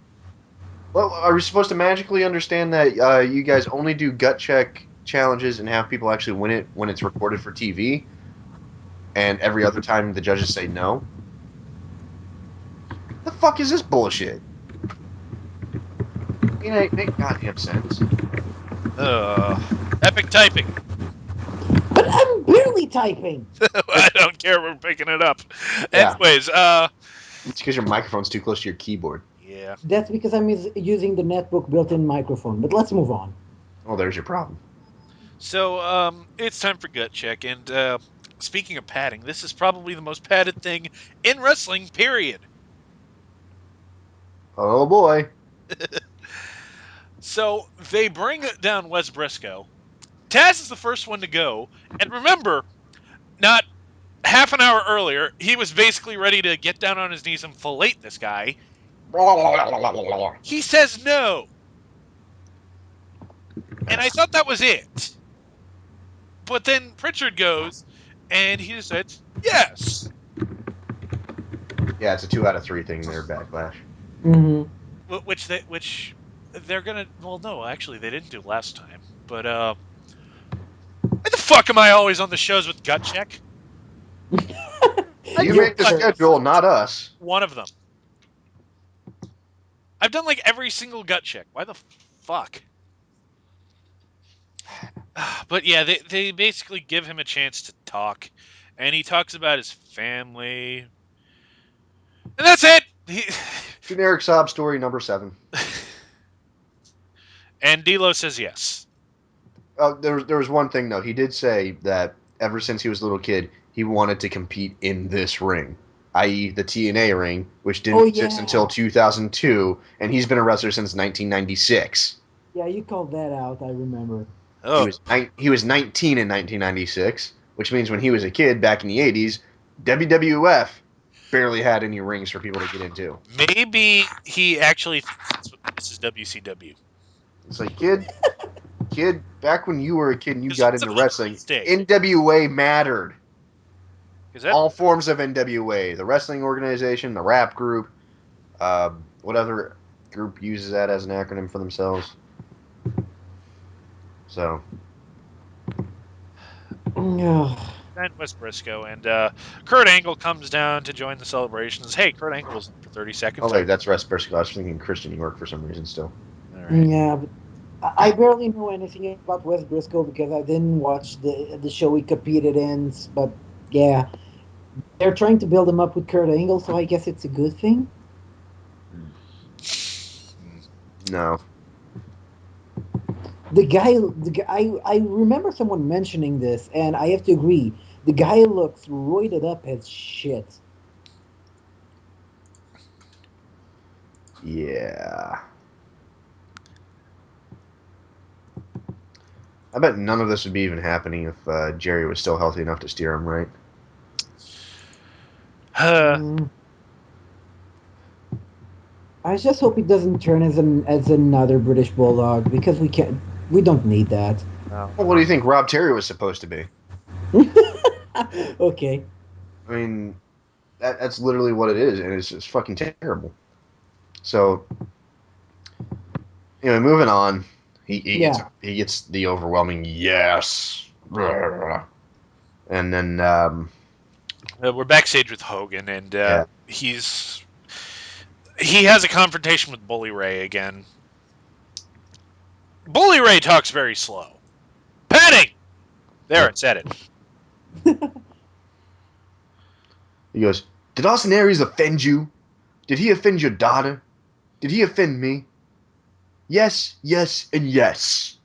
Well, are we supposed to magically understand that you guys only do gut check challenges and have people actually win it when it's recorded for TV, and every other time the judges say no? The fuck is this bullshit? It ain't make goddamn sense. Epic typing. But I'm barely typing. I don't care. We're picking it up. Yeah. Anyways, It's because your microphone's too close to your keyboard. yeah. That's because I'm using the netbook built-in microphone. But let's move on. Oh, there's your problem. So, it's time for gut check. And speaking of padding, this is probably the most padded thing in wrestling. Period. Oh boy. So they bring down Wes Briscoe. Tazz is the first one to go, and remember, not half an hour earlier, he was basically ready to get down on his knees and fillet this guy. He says no. And I thought that was it. But then Prichard goes, and he decides, yes. Yeah, it's a 2 out of 3 thing there, Backlash. Mm-hmm. Which they're gonna. Well, no, actually, they didn't do last time. But why the fuck am I always on the shows with gut check? You You're make the cursed. schedule, not us. One of them. I've done like every single gut check. Why the fuck? But yeah, they basically give him a chance to talk, and he talks about his family, and that's it. Generic sob story number 7. And D'Lo says yes. There was one thing though. He did say that ever since he was a little kid, he wanted to compete in this ring, i.e., the TNA ring, which didn't Oh, exist yeah. until 2002, and he's been a wrestler since 1996. Yeah, you called that out. I remember. He Oh, was he was 19 in 1996, which means when he was a kid back in the 80s, WWF barely had any rings for people to get into. maybe he actually thinks this is WCW. It's like, kid, back when you were a kid and you Because got it's a into wrestling, mistake. NWA mattered. Because that All forms of NWA, the wrestling organization, the rap group, what other group uses that as an acronym for themselves? So, Ugh. and Wes Briscoe and Kurt Angle comes down to join the celebrations. Hey, Kurt Angle was in for 30 seconds. oh wait, that's Russ Briscoe. I was thinking Christian York for some reason still. All right. Yeah, but I barely know anything about Wes Briscoe because I didn't watch the show he competed in. But Yeah, they're trying to build him up with Kurt Angle, so I guess it's a good thing. No. I remember someone mentioning this, and I have to agree. The guy looks roided up as shit. Yeah. I bet none of this would be even happening if Jerry was still healthy enough to steer him right. Mm. I just hope he doesn't turn as another British bulldog because we don't need that. No. Well, what do you think Rob Terry was supposed to be? Okay. I mean, that's literally what it is, and it's just fucking terrible. So, anyway, moving on. Yeah. He gets the overwhelming yes, and then We're backstage with Hogan, and yeah, he has a confrontation with Bully Ray again. Bully Ray talks very slow. Padding! There, yep. it said it. He goes, "Did Austin Aries offend you? Did he offend your daughter? Did he offend me? Yes, yes, and yes."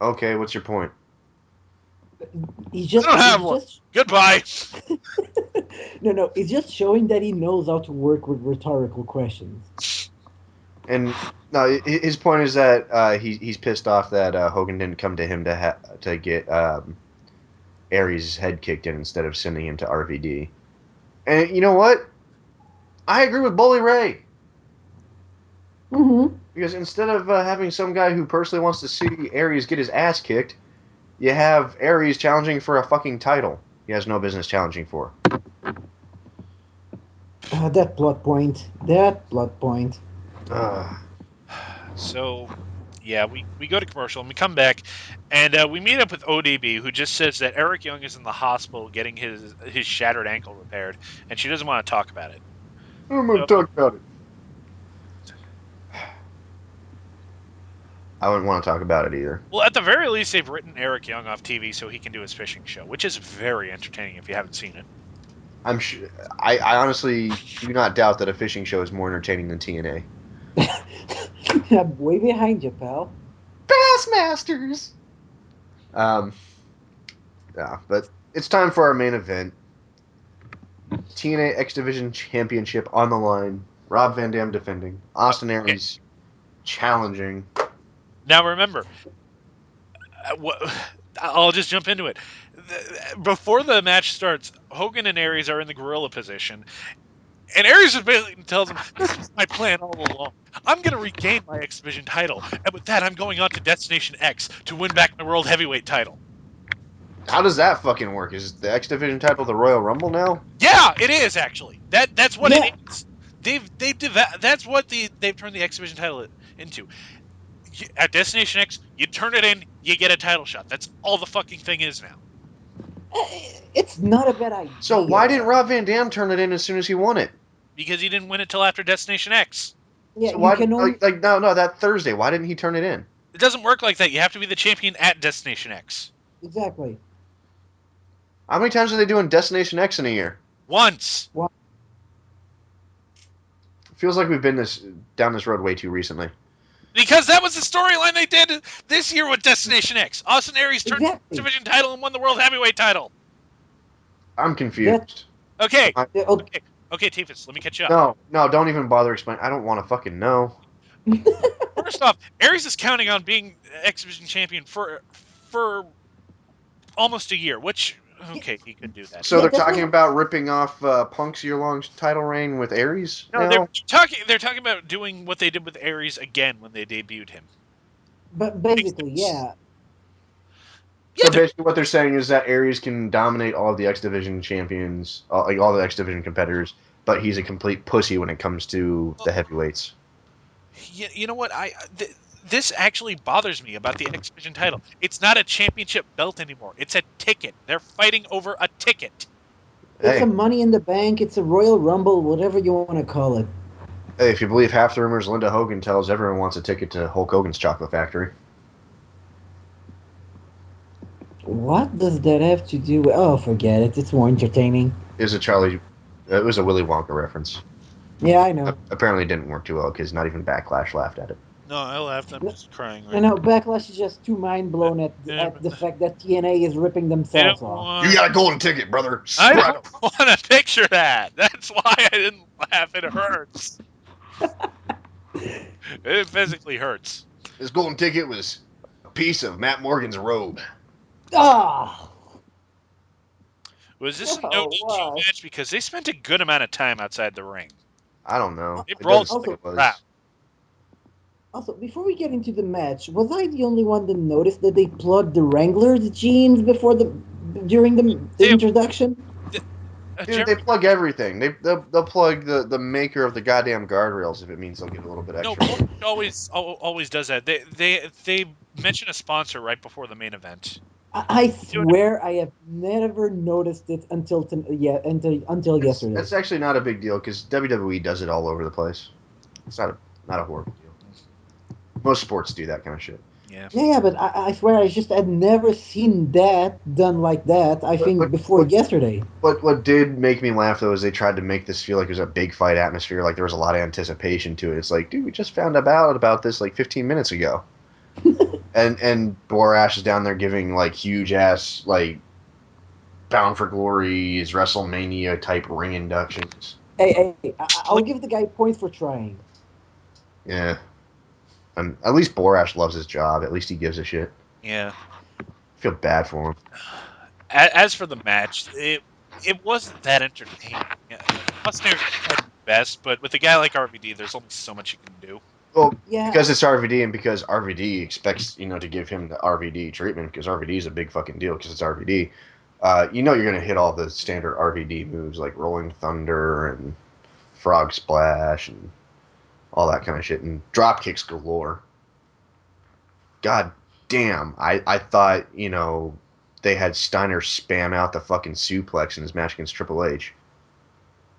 Okay, what's your point? He's I don't have he's one. just Goodbye. no, he's just showing that he knows how to work with rhetorical questions. And no, his point is that he's pissed off that Hogan didn't come to him to get Aries' head kicked in instead of sending him to RVD. And you know what? I agree with Bully Ray. Mm-hmm. Because instead of having some guy who personally wants to see Aries get his ass kicked, you have Aries challenging for a fucking title he has no business challenging for. That plot point. That plot point. Uh, So, yeah, we go to commercial and we come back, and we meet up with ODB, who just says that Eric Young is in the hospital getting his shattered ankle repaired, and she doesn't want to talk about it. I'm going to So, talk about it. I wouldn't want to talk about it either. well, at the very least, they've written Eric Young off TV so he can do his fishing show, which is very entertaining if you haven't seen it. I'm sure. I honestly do not doubt that a fishing show is more entertaining than TNA. I'm way behind you, pal. Bassmasters. Um, yeah, but it's time for our main event. TNA X Division Championship on the line. Rob Van Dam defending. Austin Okay. Aries challenging. Now remember, I'll just jump into it. Before the match starts, Hogan and Aries are in the gorilla position, and Aries just basically tells him, "This was my plan all along. I'm going to regain my X Division title, and with that, I'm going on to Destination X to win back my World Heavyweight title." How does that fucking work? Is the X Division title the Royal Rumble now? Yeah, it is actually. That's what Yeah. it is. That's what they've turned the X Division title into. At Destination X, you turn it in, you get a title shot. That's all the fucking thing is now. It's not a bad So why didn't idea. Rob Van Dam turn it in as soon as he won it? Because he didn't win it till after Destination X. Yeah, So you why can only like no that Thursday? Why didn't he turn it in? It doesn't work like that. You have to be the champion at Destination X. exactly. How many times are they doing Destination X in a year? Once. Well, It feels like we've been down this road way too recently. Because that was the storyline they did this year with Destination X. Austin Aries turned the exactly. division title and won the World Heavyweight title. I'm That confused. Okay. okay. Okay, Tifus, let me catch you up. No, don't even bother explaining. I don't want to fucking know. First off, Aries is counting on being X Division champion for almost a year, which okay, he could do that. So Yeah, they're that's talking what. about ripping off Punk's year-long title reign with Aries No, they're now. talking about doing what they did with Aries again when they debuted him. But basically, yeah. Yeah, So basically, what they're saying is that Aries can dominate all of the X Division champions, like all the X Division competitors, but he's a complete pussy when it comes to the heavyweights. you know what? This actually bothers me about the X Division title. It's not a championship belt anymore. It's a ticket. They're fighting over a ticket. It's a Hey, Money in the Bank. It's a Royal Rumble, whatever you want to call it. hey, if you believe half the rumors, Linda Hogan tells everyone wants a ticket to Hulk Hogan's Chocolate Factory. What does that have to do with? Oh, forget it. It's more entertaining. It was a Charlie. It was a Willy Wonka reference. Yeah, I know. Apparently, it didn't work too well because not even Backlash laughed at it. No, I laughed. I'm just crying I right know. Backlash is just too mind now. blown They at the fact that TNA is ripping they themselves don't off. You want. got a golden ticket, brother. I Spread 'em. don't want to picture that. That's why I didn't laugh. It hurts. It physically hurts. This golden ticket was a piece of Matt Morgan's robe. Ah, Was this a no oh, DQ why? match? Because they spent a good amount of time outside the ring. I don't know. They It doesn't brawled seem to the like Also, it crowd. was. also, before we get into the match, was I the only one that noticed that they plugged the Wrangler's jeans before the during the They, introduction? Dude, Jerry, they plug everything. They'll plug the maker of the goddamn guardrails if it means they'll get a little bit no, extra Brooke money. always does that. They mention a sponsor right before the main event. I Doing swear I have never noticed it until yesterday. That's actually not a big deal because WWE does it all over the place. It's not a horrible deal. Most sports do that kind of shit. Yeah. Yeah, but I swear I just had never seen that done like that. I But think but, before but yesterday. what did make me laugh though is they tried to make this feel like it was a big fight atmosphere, like there was a lot of anticipation to it. It's like, dude, we just found out about this like 15 minutes ago, and Borash is down there giving like huge ass like Bound for Glory's WrestleMania type ring inductions. Hey, I'll Like, give the guy points for trying. Yeah, and at least Borash loves his job. At least he gives a shit. yeah. I feel bad for him. As for the match, it wasn't that entertaining. Austin's tried his best, but with a guy like RVD, there's only so much you can do. Well, Yeah, because it's RVD and because RVD expects to give him the RVD treatment because RVD is a big fucking deal because it's RVD. You're gonna hit all the standard RVD moves like Rolling Thunder and Frog Splash and all that kind of shit and drop kicks galore. God damn, I thought they had Steiner spam out the fucking suplex in his match against Triple H.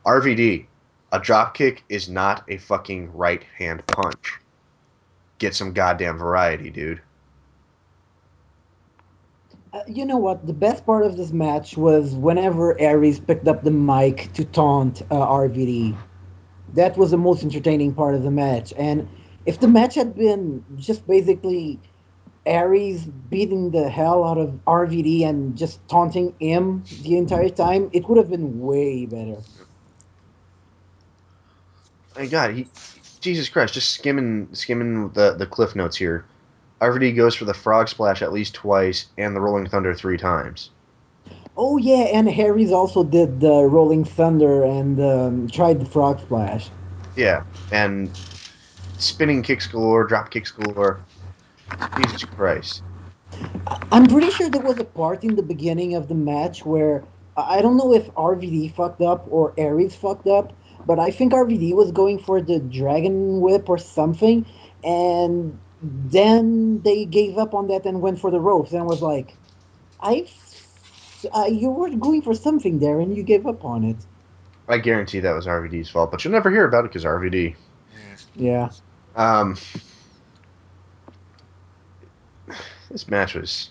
RVD, a drop kick is not a fucking right hand punch. Get some goddamn variety, dude. you know what? The best part of this match was whenever Aries picked up the mic to taunt RVD. That was the most entertaining part of the match. And if the match had been just basically Aries beating the hell out of RVD and just taunting him the entire time, it would have been way better. My God, Jesus Christ, just skimming the cliff notes here. RVD goes for the frog splash at least twice and the Rolling Thunder 3 times. Oh yeah, and Harry's also did the Rolling Thunder and tried the Frog Splash. Yeah, and spinning kicks galore, drop kicks galore. Jesus Christ. I'm pretty sure there was a part in the beginning of the match where I don't know if RVD fucked up or Aries fucked up, but I think RVD was going for the Dragon Whip or something, and then they gave up on that and went for the ropes and was like, I, you were going for something there and you gave up on it. I guarantee that was RVD's fault, but you'll never hear about it because RVD. Yeah. Yeah. Um, this match was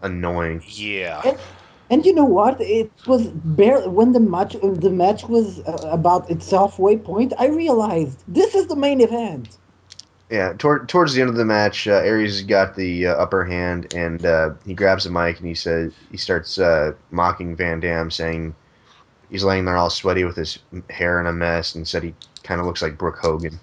annoying. Yeah. And you know what? It was barely when the match was about its halfway point. I realized this is the main event. Yeah, towards the end of the match, Aries got the upper hand, and he grabs the mic and he starts mocking Van Dam, saying he's laying there all sweaty with his hair in a mess, and said he kind of looks like Brooke Hogan.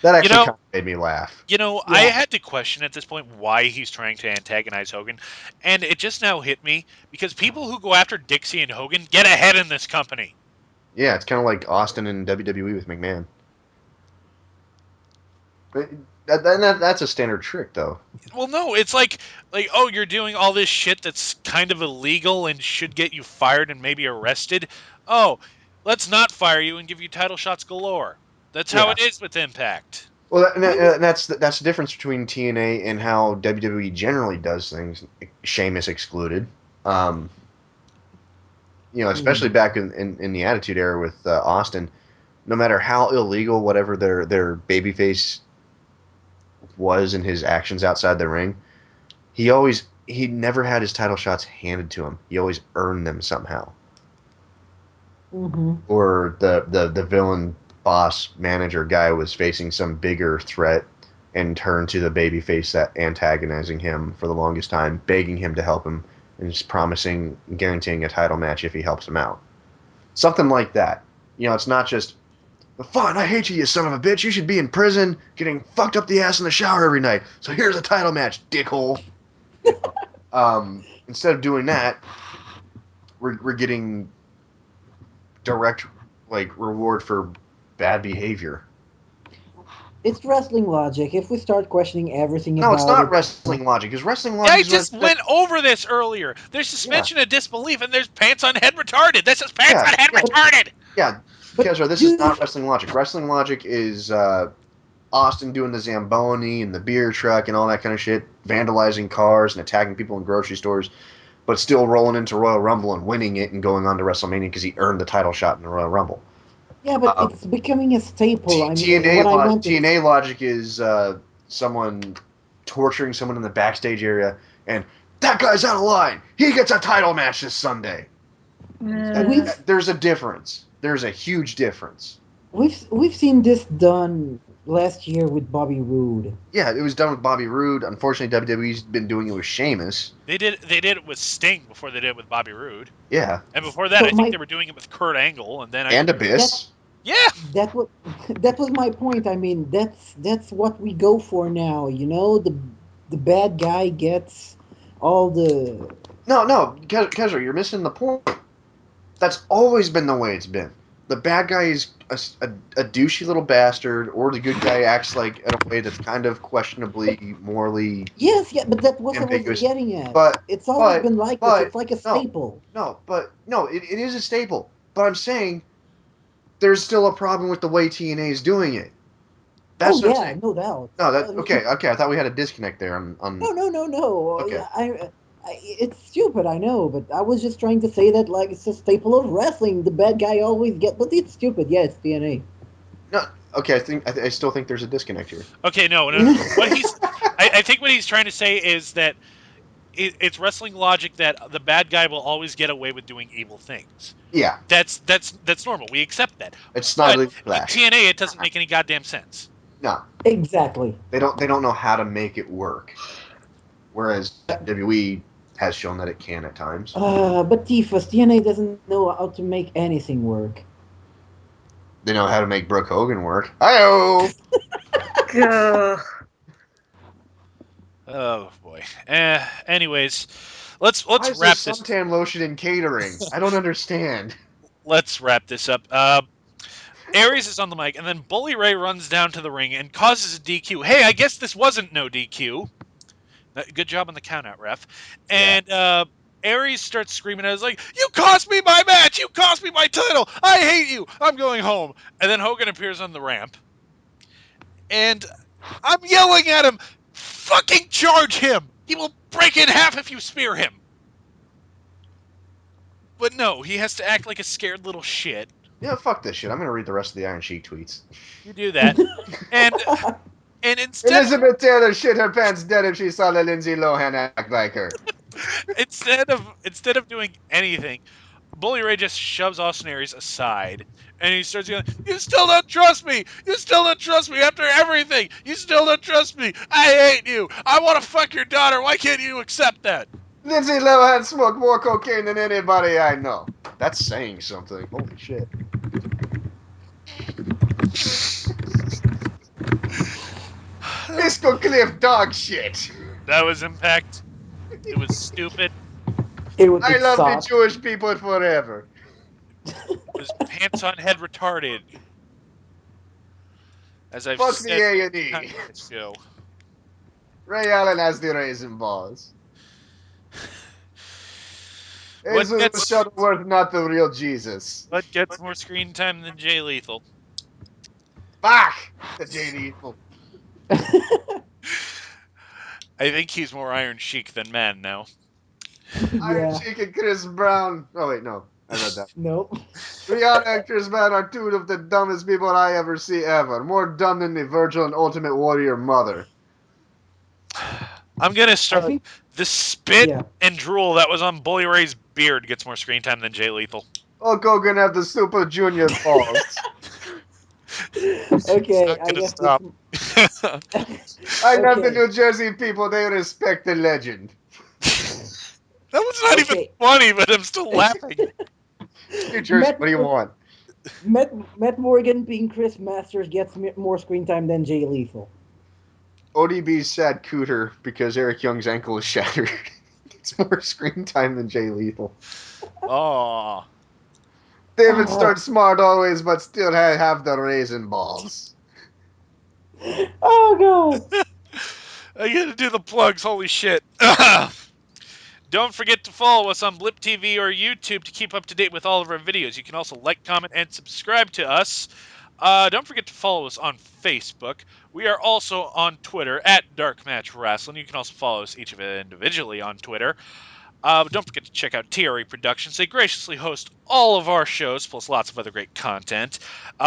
That You actually know, kind of made me laugh. I Yeah, had to question at this point why he's trying to antagonize Hogan, and it just now hit me because people who go after Dixie and Hogan get ahead in this company. Yeah, it's kind of like Austin and WWE with McMahon. But that's a standard trick, though. Well, no, it's like oh, you're doing all this shit that's kind of illegal and should get you fired and maybe arrested. Oh, let's not fire you and give you title shots galore. That's how Yeah. it is with Impact. Well, I mean, that's the difference between TNA and how WWE generally does things, Sheamus excluded. Um, especially hmm. back in the Attitude Era with Austin. No matter how illegal whatever their babyface was in his actions outside the ring, he always he never had his title shots handed to him. He always earned them somehow. Mm-hmm. Or the villain boss manager guy was facing some bigger threat and turned to the babyface that antagonizing him for the longest time, begging him to help him and just promising, guaranteeing a title match if he helps him out. Something like that. You know, it's not just, fine, I hate you, you son of a bitch. You should be in prison getting fucked up the ass in the shower every night. So here's a title match, dickhole. You know, instead of doing that, we're getting direct reward for bad behavior. It's wrestling logic. If we start questioning everything No, it's about not it, wrestling logic. Because wrestling Yeah, logic I is what just went over this earlier. There's yeah, suspension of disbelief, and there's pants on head retarded. This is pants yeah, on head yeah, retarded. yeah. but Kezra, this is not wrestling logic. Wrestling logic is Austin doing the Zamboni and the beer truck and all that kind of shit, vandalizing cars and attacking people in grocery stores, but still rolling into Royal Rumble and winning it and going on to WrestleMania because he earned the title shot in the Royal Rumble. yeah, but Um, it's becoming a staple. I mean, TNA what I meant is, TNA logic is someone torturing someone in the backstage area, and that guy's out of line. He gets a title match this Sunday. we've There's a difference. There's a huge difference. we've seen this done last year with Bobby Roode. Yeah, it was done with Bobby Roode. Unfortunately, WWE's been doing it with Sheamus. They did it with Sting before they did it with Bobby Roode, Yeah, and before that, I But think my they were doing it with Kurt Angle, and then and that Abyss. yeah, that was that was my point. I mean, that's what we go for now. You know, the bad guy gets all the. No, Kezra, you're missing the point. That's always been the way it's been. The bad guy is a douchey little bastard, or the good guy acts like in a way that's kind of questionably morally Yes, yeah, but that what I was ambiguous. getting at. But It's always been like this. but It's like a no, staple. no, it is a staple. But I'm saying there's still a problem with the way TNA is doing it. Oh That's what I'm yeah, saying. no doubt. No, that okay. I thought we had a disconnect there on No. okay. Yeah, it's stupid, I know, but I was just trying to say that like it's a staple of wrestling. The bad guy always get, but it's stupid. Yeah, it's DNA. No, okay. I still think there's a disconnect here. okay, no. I think what he's trying to say is that it's wrestling logic that the bad guy will always get away with doing evil things. Yeah, That's normal. We accept that. it's not But a with flash. TNA, it doesn't make any goddamn sense. No, Exactly. they don't know how to make it work. Whereas WWE has shown that it can at times. But Tifus, TNA doesn't know how to make anything work. They know how to make Brooke Hogan work. Hi-oh! Ugh. Oh boy. Anyways, let's Why is there wrap this. suntan lotion in catering? I don't understand. Let's wrap this up. Aries is on the mic, and then Bully Ray runs down to the ring and causes a DQ. Hey, I guess this wasn't no DQ. Good job on the countout, ref. Yeah. And Aries starts screaming. I was like, "You cost me my match! You cost me my title! I hate you! I'm going home!" And then Hogan appears on the ramp, and I'm yelling at him, "Fucking charge him! He will break in half if you spear him." But no, he has to act like a scared little shit. Yeah, fuck this shit. I'm gonna read the rest of the Iron Sheik tweets. You do that, and instead Elizabeth Taylor shit her pants dead if she saw the Lindsay Lohan act like her. instead of doing anything, Bully Ray just shoves Austin Aries aside, and he starts going, "You still don't trust me! You still don't trust me after everything! You still don't trust me! I hate you! I want to fuck your daughter! Why can't you accept that?" Lindsay Lohan smoked more cocaine than anybody I know. That's saying something. Holy shit. Disco Cliff dog shit. That was Impact. It was stupid. I It love the sucked. Jewish people forever. It was pants on head retarded, as I've Fuck the said A&E. on this show. Ray Allen has the raisin balls. What Jesus gets Shuttleworth, not the real Jesus. what gets more screen time than Jay Lethal? Fuck the JD. I think he's more Iron Sheik than Man now. Iron Yeah. Sheik and Chris Brown. Oh wait, no, I read that. Nope. Rihanna and Chris Brown are two of the dumbest people I ever see ever. More dumb than the Virgil and Ultimate Warrior mother. I'm gonna I start. think The spit yeah. and drool that was on Bully Ray's beard gets more screen time than Jay Lethal. Hulk Hogan have the Super Junior balls. He's Okay, not I gonna guess this. stop. That I love the Okay, New Jersey people. They respect the legend. was not even okay. funny, but I'm still laughing. It's New Jersey. Matt What do you want? Matt Morgan being Chris Masters gets more screen time than Jay Lethal. ODB's sad cooter because Eric Young's ankle is shattered. It's more screen time than Jay Lethal. Oh, David starts smart always, but still have the raisin balls. Oh god. I gotta do the plugs. Holy shit. Don't forget to follow us on Blip TV or YouTube to keep up to date with all of our videos. You can also like, comment, and subscribe to us. Don't forget to follow us on Facebook. We are also on Twitter at DarkMatch Wrestling. You can also follow us each of it individually on Twitter. Don't forget to check out TRE Productions. They graciously host all of our shows, plus lots of other great content.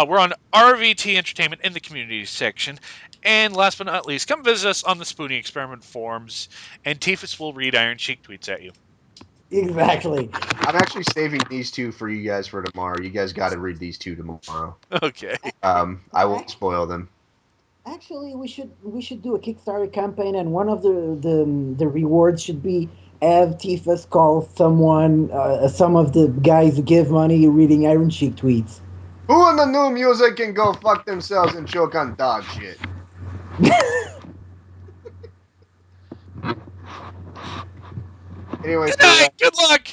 We're on RVT Entertainment in the community section. And last but not least, come visit us on the Spoonie Experiment forums, and Tifus will read Iron Cheek tweets at you. Exactly. I'm actually saving these two for you guys for tomorrow. You guys got to read these two tomorrow. Okay. I won't spoil them. Actually, we should do a Kickstarter campaign, and one of the rewards should be have Tifus call someone, some of the guys who give money reading Iron Sheik tweets. Who in the new music can go fuck themselves and choke on dog shit? Anyway, Good so night. Good luck.